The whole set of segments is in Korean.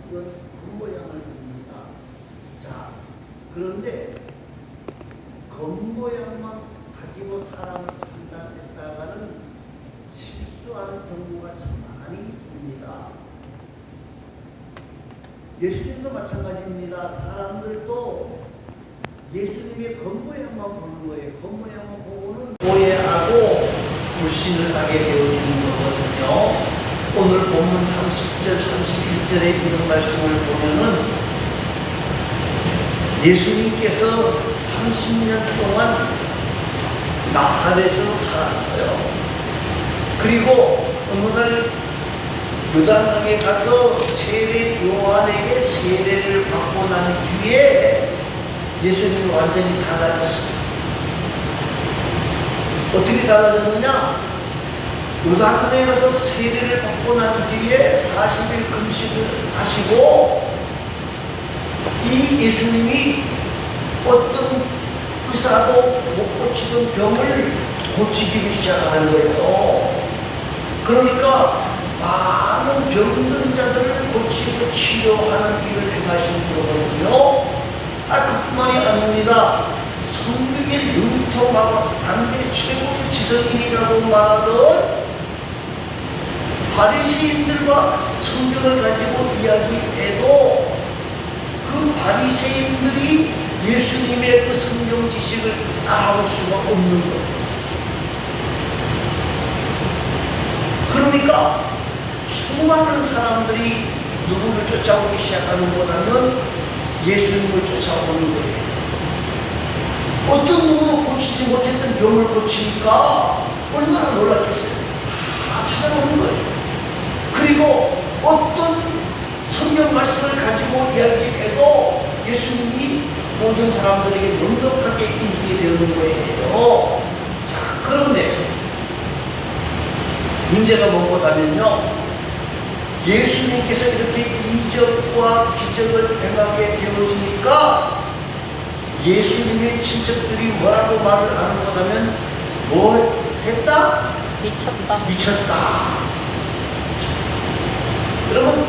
이건 겉모양을 봅니다. 자, 그런데 겉모양만 가지고 사람을 판단했다가는 실수하는 경우가 참 많이 있습니다. 예수님도 마찬가지입니다. 사람들도 예수님의 겉모양만 보는 거예요. 겉모양만 보고는 오해하고 불신을 하게 되어지는 거거든요. 오늘 본문 30절, 31절에 있는 말씀을 보면은 예수님께서 30년 동안 나사렛에서 살았어요. 그리고 어느 날 요단강에 가서 세례 요한에게 세례를 받고 난 뒤에 예수님이 완전히 달라졌어요. 어떻게 달라졌느냐? 요단강에 가서 세례를 받고 난 뒤에 40일 금식을 하시고 이 예수님이 어떤 의사도 못 고치던 병을 고치기 시작하는 거예요. 그러니까 많은 병든 자들을 고치고 치료하는 일을 행하시는 거거든요. 그뿐만이 아닙니다. 성경에 능통하고 당대 최고의 지성인이라고 말하던 바리새인들과 성경을 가지고 이야기해도 그 바리새인들이 예수님의 그 성경 지식을 따라올 수가 없는 거예요. 그러니까 수많은 사람들이 누구를 쫓아오기 시작하는 것보다는 예수님을 쫓아오는 거예요. 어떤 누구도 고치지 못했던 병을 고치니까 얼마나 놀랐겠어요. 다 찾아오는 거예요. 그리고 어떤 성경 말씀을 가지고 이야기해도 예수님이 모든 사람들에게 넉넉하게 이기게 되는 거예요. 자, 그런데 문제가 뭐냐면요, 예수님께서 이렇게 이적과 기적을 행하게 되어지니까 예수님의 친척들이 뭐라고 말을 하는 거냐면 뭐 했다? 미쳤다. 미쳤다. 여러분,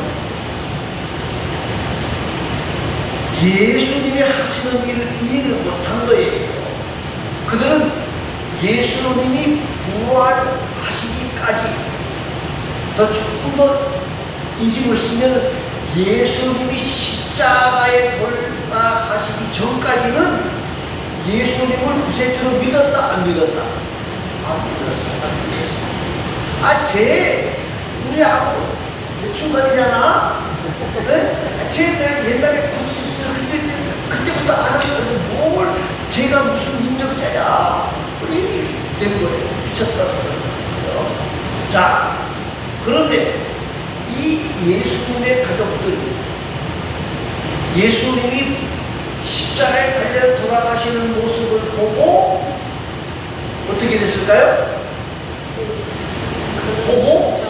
예수님이 하시는 일을 이해를 못한 거예요. 그들은 예수님이 부활하시기까지 더 조금 더 인식을 쓰면 예수님이 십자가에 돌아가시기 전까지는 예수님을 구세주로 믿었다, 안 믿었다? 안 믿었어, 안 믿었어. 쟤 우리하고 중간이잖아. 네? 쟤가 옛날에 그때부터 알았거든. 뭘 제가 무슨 능력자야. 이렇게 된 거예요. 미쳤다 소리예요. 자, 그런데 이 예수님의 가족들, 예수님이 십자가에 달려 돌아가시는 모습을 보고 어떻게 됐을까요? 보고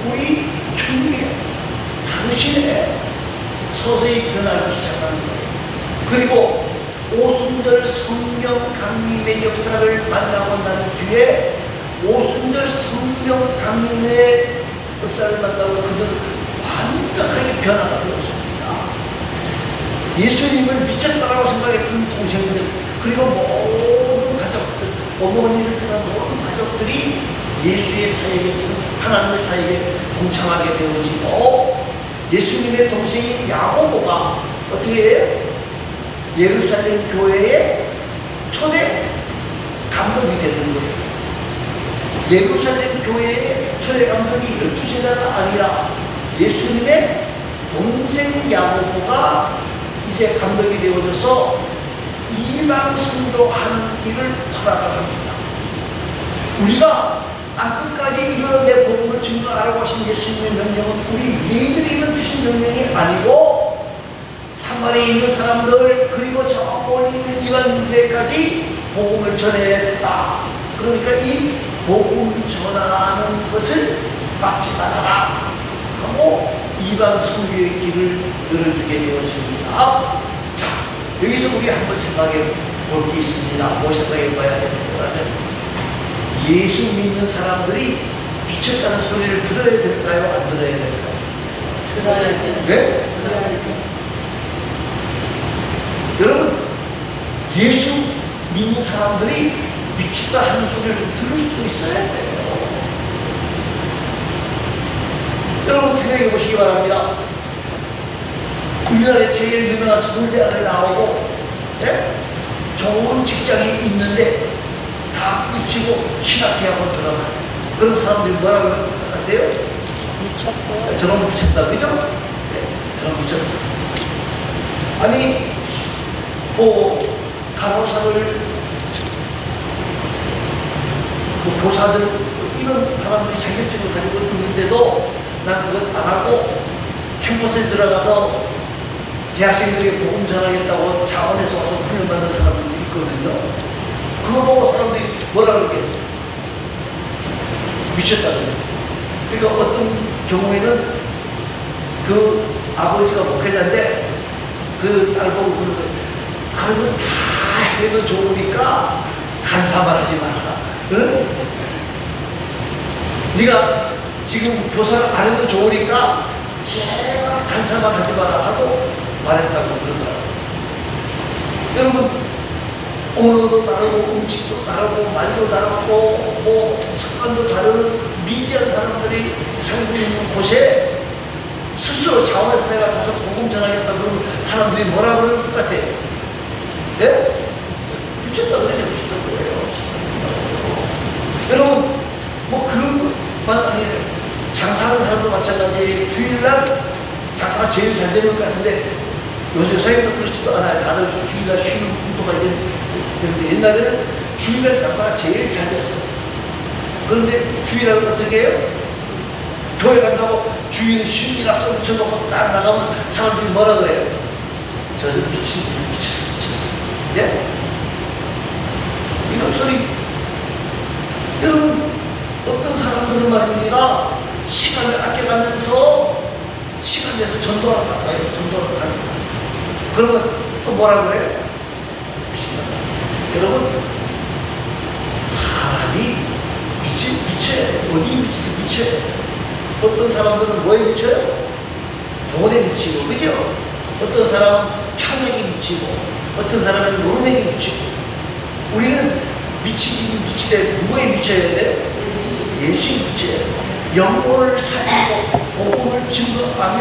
우리 형님이 당신의 서서히 변하기 시작하는 거예요. 그리고 오순절 성령 강림의 역사를 만나고 난 뒤에 오순절 성령 강림의 역사를 만나고 그들은 완벽하게 변화가 되었습니다. 예수님을 미쳤다라고 생각했던 동생들, 그리고 모든 가족들, 어머니를 비롯한 모든 가족들이 예수의 사역에, 하나님의 사역에 동참하게 되어지고, 예수님의 동생인 야고보가 어떻게 해요? 예루살렘 교회의 초대 감독이 되는 거예요. 예루살렘 교회의 초대 감독이 12제자가 아니라 예수님의 동생 야고보가 이제 감독이 되어져서 이방 선교하는 일을 허락합니다. 우리가 땅끝까지 이르러 내 복음을 증거하라고 하신 예수님의 명령은 우리 너희들에게만 주신 명령이 아니고 사마리아에 있는 사람들, 그리고 저 멀리 있는 이방인들에게까지 복음을 전해야 된다. 그러니까 이 복음 전하는 것을 막지 말아라 하고 이방 선교의 길을 열어주게 되어집니다. 자, 여기서 우리 한번 생각해 볼 게 있습니다. 뭐 생각해 봐야 되는 거라면, 예수 믿는 사람들이 미쳤다는 소리를 들어야 될까요? 안 들어야 될까요? 들어야 돼. 네? 들어야 돼. 여러분, 예수 믿는 사람들이 미치다 하는 소리를 좀 들을 수도 있어야 돼요. 여러분 생각해 보시기 바랍니다. 우리나라에 제일 유명한 서울대학에 나오고, 네? 좋은 직장이 있는데 다 미치고 신학대학원 들어가요. 그럼 사람들이 뭐라 그럴 것 같아요? 미쳤어. 저런 미쳤다, 그죠? 네, 저런 미쳤다. 아니, 뭐 간호사를, 뭐 교사들, 이런 사람들이 자격증을 가지고 있는데도 난 그걸 안 하고 캠퍼스에 들어가서 대학생들에게 복음 전하겠다고 자원에서 와서 훈련받는 사람들도 있거든요. 그거 보고 사람들이 뭐라 그러겠어요? 미쳤다고요. 그러니까 어떤 경우에는 그 아버지가 목회자인데 그 딸 보고 그러더라고요. 그건 다 해도 좋으니까 간사만 하지 마라. 응? 네가 지금 교사를 안 해도 좋으니까 제발 간사만 하지 마라 하고 말했다고 그러더라고요. 여러분, 언어도 다르고 음식도 다르고 말도 다르고 뭐 습관도 다른 미디어한 사람들이 살고 있는 곳에 스스로 자원해서 내가 가서 복음 전하겠다 그러면 사람들이 뭐라 그럴 것 같아요? 예? 미쳤다 그래요. 미쳤다 그래요. 여러분, 뭐 그런 것만 아니에요. 장사하는 사람도 마찬가지예요. 주일날 장사가 제일 잘 되는 것 같은데 요새 요새부터 그렇지도 않아요. 다들 주일날 쉬는 분도가 이제 되는데 옛날에는 주일날 장사가 제일 잘 됐어요. 그런데 주일날은 어떻게 해요? 교회 간다고 주일 쉬기라 써붙여놓고 딱 나가면 사람들이 뭐라 그래요? 저 미쳤어. 예? 이런 소리. 여러분, 어떤 사람들은 말입니다. 시간을 아껴가면서 시간 내서 전도하러 가요. 전도하러 가는 거예요. 그러면 또 뭐라 그래요? 여러분, 사람이 미쳐요. 어디 미쳐요? 어떤 사람들은 뭐에 미쳐요? 돈에 미치고, 그죠? 어떤 사람은 향락에 미치고, 어떤 사람은 노름에 미치고. 우리는 미치되 누구에 미쳐야 돼? 예수에 미쳐야 돼. 영혼을 살리고 복음을 증거하며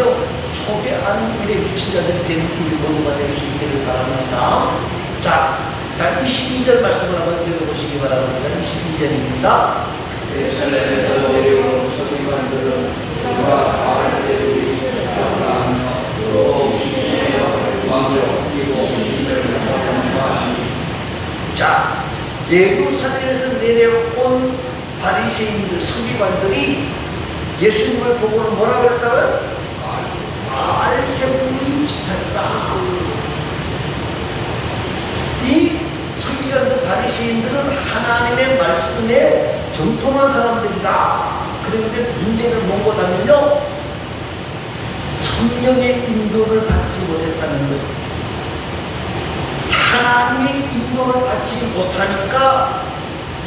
소개하는 일에 미친 자들이 되는 우리 모두가 될 수 있기를 바랍니다. 자, 22절 말씀을 한번 읽어보시기 바랍니다. 22절입니다. 예루살렘에서 내려온 서기관들은 그가 바알세불이 평가하며 또 시신하여 왕을 엎기고 시신을 사랑하니라. 자, 예루살렘에서 내려온 바리새인들, 서기관들이 예수님을 보고는 뭐라 그랬다고요? 바알세불이 집했다. 이 서기관들, 바리새인들은 하나님의 말씀에 정통한 사람들이다. 그런데 문제는 뭔가 하면요, 성령의 인도를 받지 못했다는 거예요. 하나님의 인도를 받지 못하니까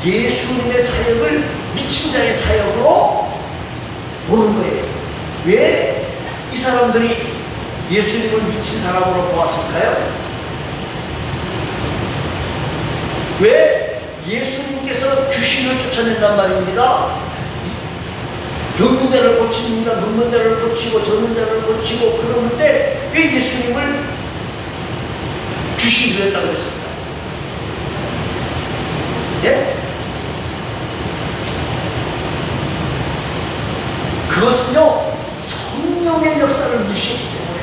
예수님의 사역을 미친 자의 사역으로 보는 거예요. 왜 이 사람들이 예수님을 미친 사람으로 보았을까요? 왜 예수님께서 귀신을 쫓아낸단 말입니다. 병든 자를 고칩니다. 눕는 자를 고치고 젖는 자를 고치고 그러는데 왜 예수님을 귀신이 들였다고 그랬습니까? 예? 그것은요, 성령의 역사를 무시했기 때문에.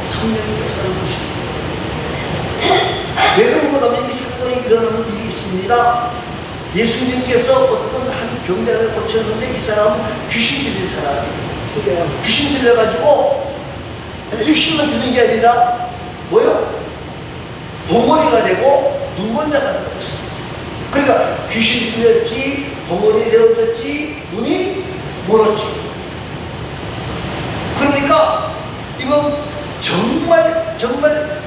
성령의 역사를 무시했기 때문에. 왜 그런 거냐면 이 사건이 일어나는 일이 있습니다. 예수님께서 어떤 한 병자를 고쳤는데 이 사람은 귀신 들린 사람이에요. 귀신 들려가지고 귀신만 들린 게 아니라 뭐요? 벙어리가 되고 눈먼자가 되었어요. 그러니까 귀신 들렸지, 벙어리 되었지, 눈이 멀었지. 그러니까 이건 정말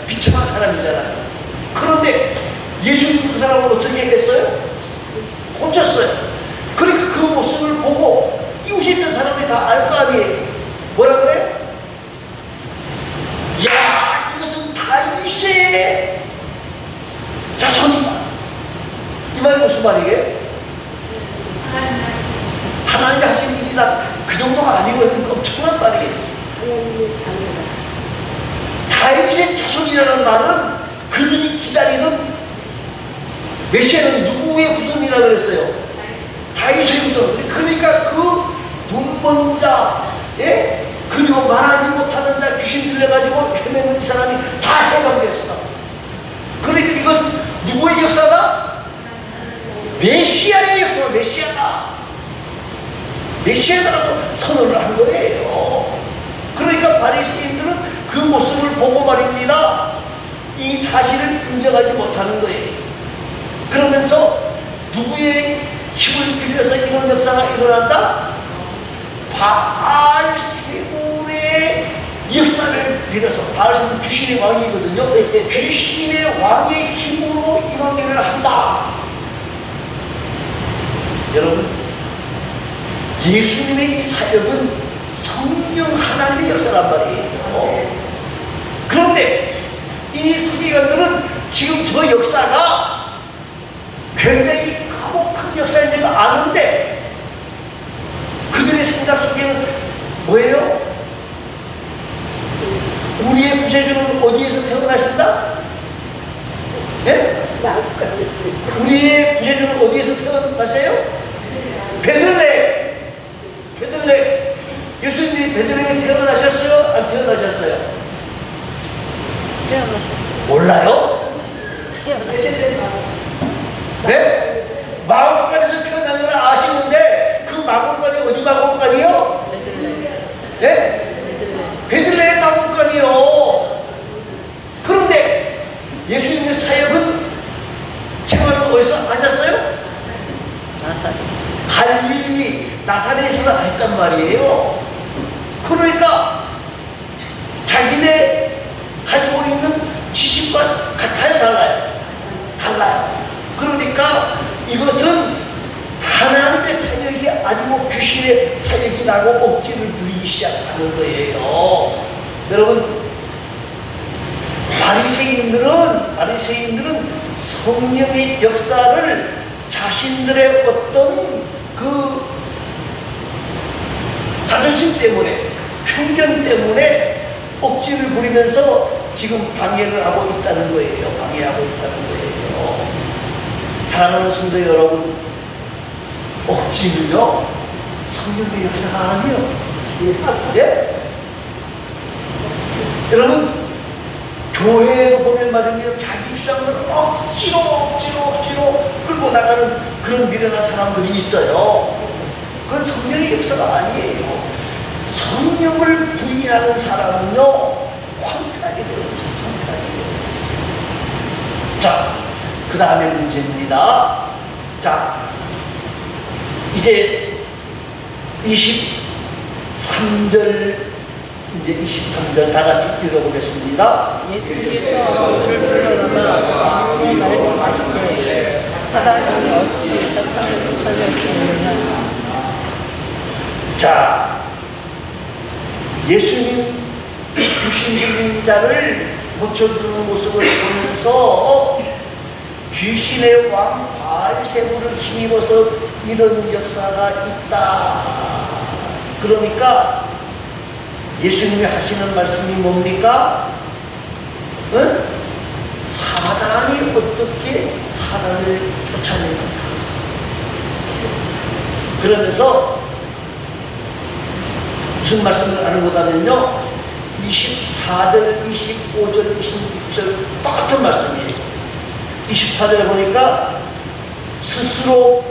비참한 사람이잖아요. 그런데 예수님 그 사람을 어떻게 했어요? 고쳤어요. 그러니까 그 모습을 보고 이웃에 있던 사람들이 다 알 거 아니에요. 뭐라 그래? 무슨 말이게? 하나님이 하신 일이다. 그 정도가 아니거든. 엄청난 말이에요. 하나님의 자녀다. 다윗의 자손이라는 말은 그들이 기다리는 메시아는 누구의 후손이라 그랬어요? 다윗의 후손. 그러니까 그 눈먼 자, 예? 그리고 말하지 못하는 자, 귀신 들려가지고 헤매는 이 사람이 다 해방됐어. 그러니까 이것은 누구의 역사다? 메시아의 역사가 메시아다. 메시아다라고 선언을 한 거예요. 그러니까 바리새인들은 그 모습을 보고 말입니다. 이 사실을 인정하지 못하는 거예요. 그러면서 누구의 힘을 빌려서 이런 역사가 일어난다? 바알세불의 역사를 빌어서, 바알세불은 귀신의 왕이거든요. 귀신의 왕의 힘으로 이런 일을 한다. 여러분, 예수님의 이 사역은 성령 하나님의 역사란 말이에요. 그런데 이 서기관들은 지금 저 역사가 굉장히 크고 큰 역사인 줄 아는데 그들의 생각 속에는 뭐예요? 우리의 구세주는 어디에서 태어나신다? 예? 우리의 구세주는 어디에서 태어나세요? 베들레헴. 베들레헴. 예수님이 베들레헴에 태어나셨어요? 안 태어나셨어요? 태어나셨어요. 몰라요? 태어나셨어요. 네? 마곡간에서 태어난 걸 아시는데 그 마곡간이 어디 마곡간이요? 베들레헴. 네? 베들레헴. 베들레헴 마곡간이요. 그런데 예수님의 사역은 생활을 어디서 하셨어요? 나사렛. 갈릴리 나사렛에서 했단 말이에요. 그러니까 자기네 가지고 있는 지식과 같아요, 달라요? 달라요. 그러니까 이것은 하나님의 사역이 아니고 귀신의 사역이라고 억지를 부리기 시작하는 거예요. 여러분, 바리새인들은 성령의 역사를 자신들의 어떤 그 자존심 때문에, 편견 때문에 억지를 부리면서 지금 방해를 하고 있다는 거예요. 방해하고 있다는 거예요. 사랑하는 성도 여러분, 억지는요, 성령의 역사가 아니에요. 예? 여러분, 교회에도 보면 말입니다. 자기 주장들을 억지로 끌고 나가는 그런 미련한 사람들이 있어요. 그건 성령의 역사가 아니에요. 성령을 부인하는 사람은요, 황폐하게 되어 있어요. 황폐하게 되어 있어요. 자, 그 다음에 문제입니다. 자, 이제 23절, 이제 23절 다 같이 읽어보겠습니다. 예수께서 그들을 불러다가 마음으로 말씀하시되 사단이 어찌 사탄을 쫓아내느냐. 자, 예수님 귀신 들린 자를 고쳐주는 모습을 보면서 귀신의 왕 바알세불을 힘입어서 이런 역사가 있다. 그러니까 예수님이 하시는 말씀이 뭡니까? 응? 사단이 어떻게 사단을 쫓아내느냐. 그러면서 무슨 말씀을 하는 거다면요, 24절, 25절, 26절 똑같은 말씀이에요. 24절에 보니까 스스로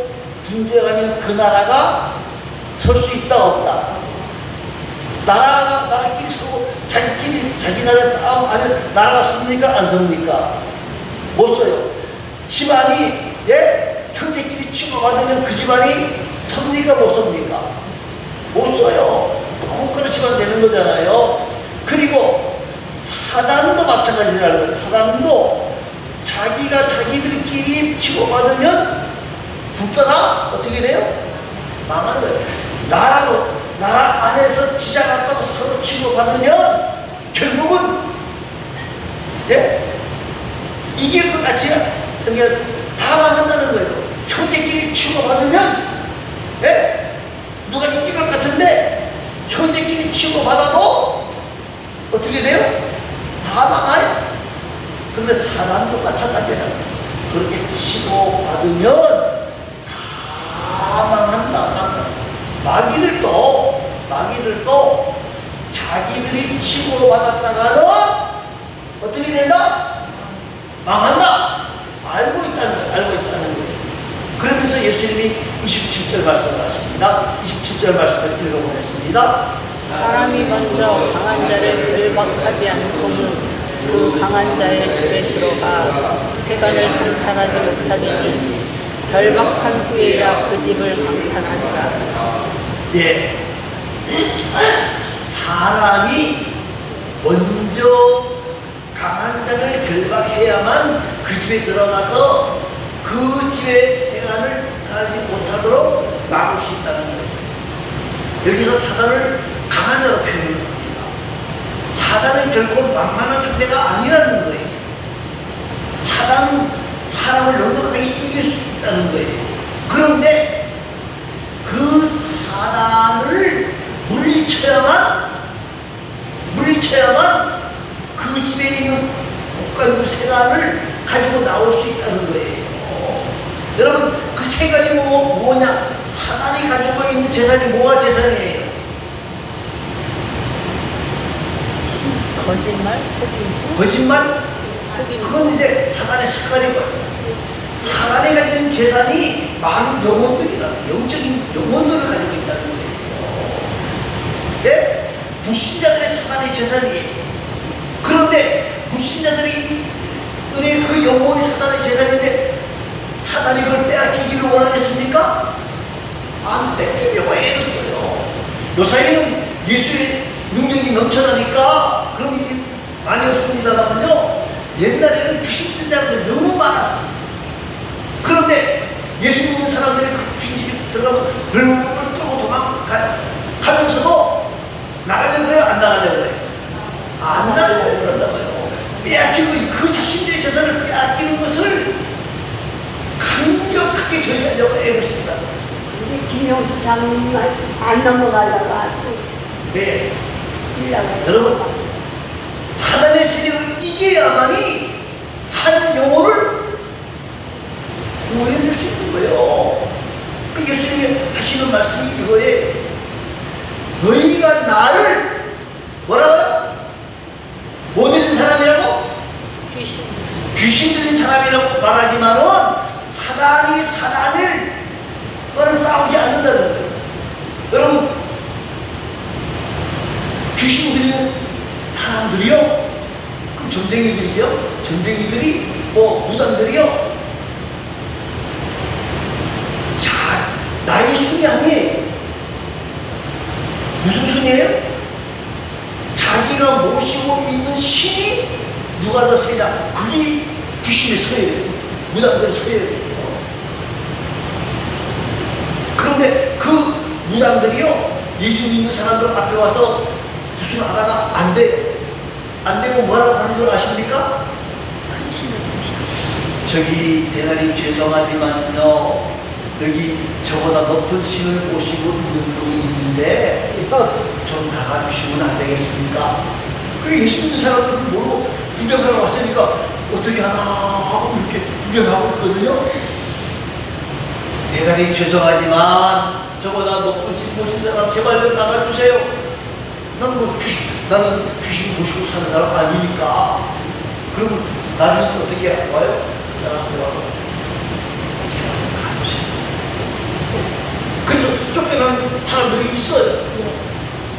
분쟁하면 그 나라가 설 수 있다 없다. 나라끼리 서고 자기 나라 싸움하면 나라가 섭니까 안 섭니까? 못 써요. 집안이, 예? 형제끼리 치고받으면 그 집안이 섭니까 못 섭니까? 못 써요. 국가로 집안 되는 거잖아요. 그리고 사단도 마찬가지라는 거예요. 사단도 자기가 자기들끼리 치고받으면 국가가 어떻게 돼요? 망하는 거예요. 나라 안에서 지자갔다가 서로 치고받으면 결국은, 예? 이길 것 같이 이렇게 다 망한다는 거예요. 형제끼리 치고받으면, 예? 누가 이길 것 같은데 형제끼리 치고받아도 어떻게 돼요? 다 망해요. 그런데 사단도 마찬가지라. 그렇게 치고받으면 다 망한다. 마귀들도 자기들이 치고받았다가는 어떻게 된다? 망한다. 알고 있다는 거예요. 그러면서 예수님이 27절 말씀을 하십니다. 27절 말씀을 읽어보겠습니다. 사람이 먼저 강한 자를 결박하지 않고는 그 강한 자의 집에 들어가 세간을 강탈하지 못하리니 결박한 후에야 그 집을 강탈하리라. 예. 사람이 먼저 강한 자를 결박해야만 그 집에 들어가서 그 집의 생안을 달지 못하도록 막을 수 있다는 거예요. 여기서 사단을 강한 자로 표현합니다. 사단은 결코 만만한 상대가 아니라는 거예요. 사단은 사람을 넉넉하게 이길 수 있다는 거예요. 그런데 그 사단을 물리쳐야만 그 집에 있는 곡간들 세간을 가지고 나올 수 있다는 거예요. 여러분, 그 세간이 뭐냐? 사단이 가지고 있는 재산이 뭐가 재산이에요? 거짓말, 속임수. 거짓말? 속임수. 그건 이제 사단의 습관인 거예요. 사단이 가지고 있는 재산이 많은 영혼들이라, 영적인 영혼들을 가지고 있다는 거예요. 네? 불신자들의 사단의 재산이에요. 그런데 불신자들이 은혜 그 영혼이 사단의 재산인데 사단이 그걸 빼앗기기를 원하겠습니까? 안 뺏기려고 애를 써요. 요사이는 예수의 능력이 넘쳐나니까 그런 일이 많이 없습니다만요, 옛날에는 귀신 들린 사람들이 너무 많았어요. 그런데 예수 믿는 사람들이 그 귀신집에 들어가면 벌벌 떨고 도망가면서도 나가려고 그래요? 안 나가려고 그래요? 안 나가려고 그런다고요. 빼앗기는 그 자신들의 재산을 빼앗기는 것을 강력하게 저지하려고 애를 쓴다. 근데 김영수 장로님 안 넘어가려고 아주 네. 일라고. 여러분, 사단의 세력을 이겨야만이 한 영혼을 구해낼 수 있는 거예요. 그 예수님이 하시는 말씀이 이거에 너희가 나를 뭐라고요? 뭐 들린 사람이라고? 귀신 들린 사람이라고 말하지만은 사단이 사단을 싸우지 않는다는 거예요. 여러분, 귀신 들리는 사람들이요? 그럼 전쟁이들이죠? 전쟁이들이 무당들이요? 자, 나의 순이 아니에요. 무슨 순이에요? 자기가 모시고 있는 신이 누가 더 세냐? 그게 귀신의 서열이에요. 무당들의 서열이에요. 그런데 그 무당들이요, 예수 믿는 사람들 앞에 와서 무슨 하다가 안 돼요. 안 되면 뭐라고 하는 줄 아십니까? 큰 신을 보시죠. 저기 대단히 죄송하지만요, 여기 저보다 높은 신을 모시고 있는 분이 있는데 좀 나가주시면 안 되겠습니까? 그 예수 믿는 사람들은 모르고 구경하러 왔으니까 어떻게 하나 하고 이렇게 구경하고 있거든요. 대단히 죄송하지만 저보다 높은 신 모신 사람 제발 좀 나가주세요. 나는 귀신 모시고 사는 사람 아니니까. 그럼 나는 어떻게 와요? 그 사람한테 와서 제발 가주세요. 그래서 쫓겨난 사람들이 있어요.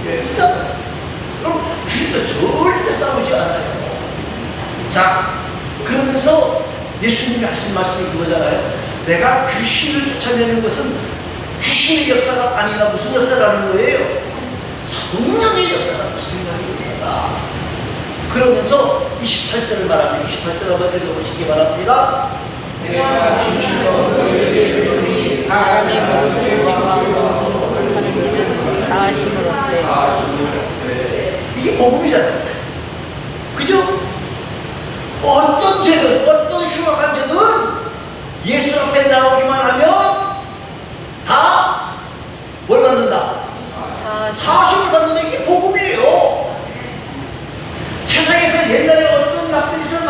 예, 있다. 그럼 귀신도 절대 싸우지 않아요. 자, 그러면서 예수님이 하신 말씀이 그거잖아요. 내가 귀신을 쫓아내는 것은 귀신의 역사가 아니라 무슨 역사라는 거예요? 성령의 역사라는, 성령의 역사다. 그러면서 28절을 말합니다. 28절 한번 읽어보시기 바랍니다. 사람의 모든 죄와 모든 하는 일은 사하심을 얻되. 이게 복음이잖아요. 그죠? 어떤 죄든, 어떤 흉악한 죄든 예수 앞에 나오기만 하면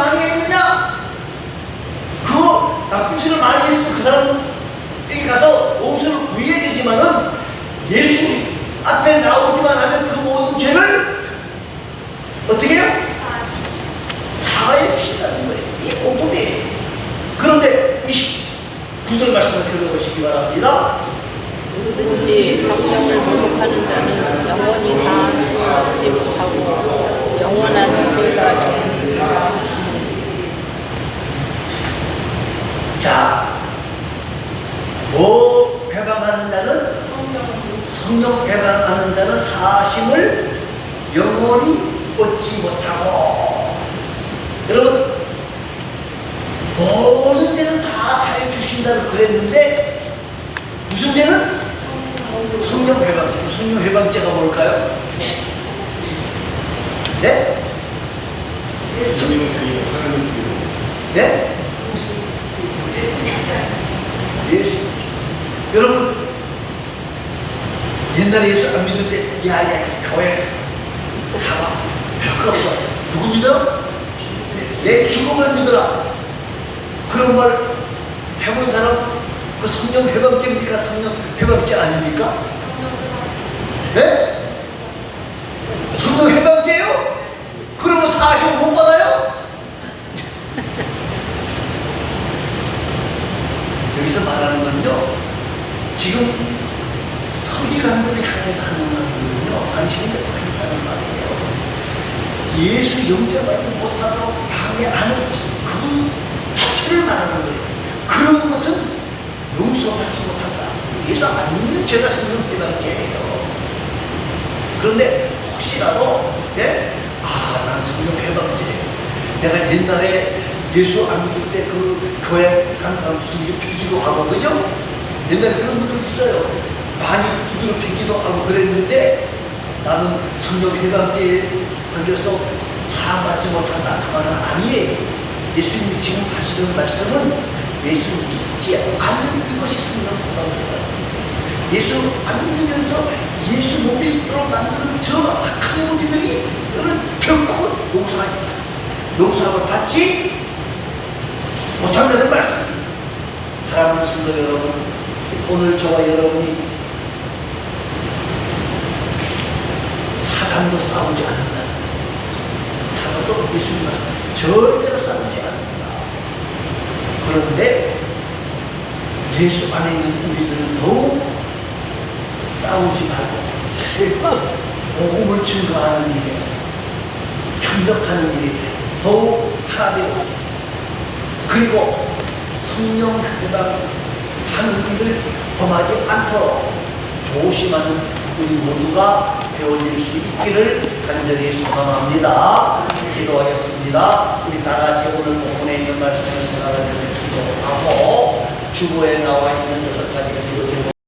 많이 했느냐? 그거 나쁜 짓을 많이 했으면 그 사람에게 가서 용서를 구해야 되지만은 예수 앞에 나오기만 하면 그 모든 죄를 어떻게 해요? 사하해 주신다는 거예요. 이 복음이에요. 그런데 29절 말씀을 읽어보시기 바랍니다. 누구든지 성령을 모독하는 자는 영원히 사하심을 얻지 못하고 영원한 죄가 되느니라. 자, 뭐 회방하는 자는 성령 회방하는 자는 사하심을 영원히 얻지 못하고. 여러분, 모든 죄는 다 사해 주신다고 그랬는데 무슨 죄는? 성령 회방죄. 성령 회방죄가 뭘까요? 네? 성령은 그이요 하나님 그이요. 네? 예수. 여러분, 옛날에 예수 안 믿을 때, 야야, 교회 가봐. 별거 없어. 누구 믿어? 내 죽음을 믿어라. 그런 말 해본 사람, 그 성령 회방죄입니까? 성령 회방죄 아닙니까? 네? 성령 회방죄요? 그러면 사실 못 받아요? 여기서 말하는 건요, 지금 서기관들을 향해서 하는 말이거든요. 안식일을 향해서 하는 말이에요. 예수 영접하지 못하도록 방해하는 그 자체를 말하는 거예요. 그런 것은 용서받지 못한다. 예수 안 믿는 죄가 성령 회방죄예요. 그런데 혹시라도 나는 성령 회방죄. 내가 옛날에 예수 안 믿을 때 그 교회 간 사람 두들겨 패기도 하고, 그죠? 옛날에 그런 분들 있어요. 많이 두들겨 패기도 하고 그랬는데 나는 성령 회방죄에 걸려서 사함받지 못한다. 그 말은 아니에요. 예수님이 지금 하시는 말씀은 예수 믿지 않는 이것이 성령 회방죄다. 예수 안 믿으면서 예수 못 믿도록 만드는 저 악한 무리들이 너는 결코 용서함을 받지 못한다는 말씀입니다. 사랑하는 성도 여러분, 오늘 저와 여러분이 사단도 싸우지 않는다. 사단도 예수님과 절대로 싸우지 않는다. 그런데 예수 안에 있는 우리들은 더욱 싸우지 말고 복음을 증거하는 일에, 협력하는 일에 더욱 하나 되고, 그리고 성령 회방하는 일을 범하지 않도록 조심하는 우리 모두가 되어질 수 있기를 간절히 소망합니다. 기도하겠습니다. 우리 다 같이 오늘 본문에 있는 말씀을 생각하며 기도하고 주보에 나와 있는 6가지가 기도제목